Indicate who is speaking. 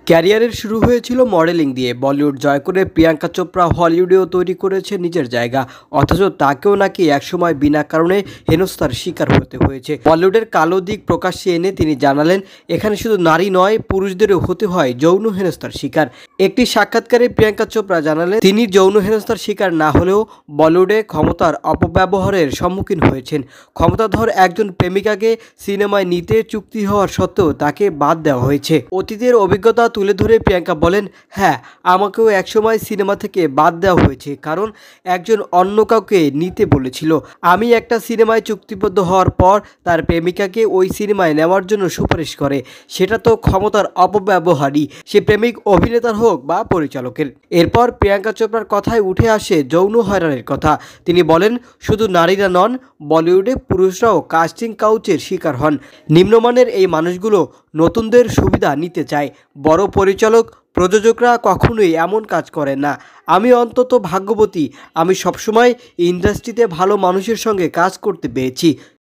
Speaker 1: ক্যারিয়ারের শুরু হয়েছিল মডেলিং দিয়ে। বলিউড জয় করে প্রিয়াঙ্কা চোপড়া হলিউডেও তৈরি করেছে নিজের জায়গা। অথচ তাকেও নাকি একসময় বিনা কারণে হেনস্থার শিকার হতে হয়েছে। বলিউডের কালো দিক প্রকাশ্যে এনে তিনি জানালেন, এখানে শুধু নারী নয়, পুরুষদেরও হতে হয় যৌন হেনস্থার শিকার। একটি সাক্ষাৎকারে প্রিয়াঙ্কা চোপড়া জানালেন, তিনি যৌন হেনস্থার শিকার না হলেও বলিউডে ক্ষমতার অপব্যবহারের সম্মুখীন হয়েছেন। ক্ষমতাধর একজন প্রেমিকাকে সিনেমায় নিতে চুক্তি হওয়ার সত্ত্বেও তাকে বাদ দেওয়া হয়েছে। অতীতের অভিজ্ঞতা তুলে ধরে প্রিয়াঙ্কা বলেন, হ্যাঁ, আমাকেও একসময় সিনেমা থেকে বাদ দেওয়া হয়েছে, কারণ একজন অন্য কাউকে নিতে বলেছিল। আমি একটা সিনেমায় চুক্তিবদ্ধ হওয়ার পর তার প্রেমিকাকে ওই সিনেমায় নেওয়ার জন্য সুপারিশ করে। সেটা তো ক্ষমতার অপব্যবহারই, সে প্রেমিক অভিনেতার হোক বা পরিচালকের। এরপর প্রিয়াঙ্কা চোপড়ার কথায় উঠে আসে যৌন হয়রানির কথা। তিনি বলেন, শুধু নারীরা নন, বলিউডে পুরুষরাও কাস্টিং কাউচের শিকার হন। নিম্নমানের এই মানুষগুলো নতুনদের সুবিধা নিতে চায়। বড় পরিচালক, প্রযোজকরা কখনোই এমন কাজ করেন না। আমি অন্তত ভাগ্যবতী, আমি সবসময় ইন্ডাস্ট্রিতে ভালো মানুষের সঙ্গে কাজ করতে পেরেছি।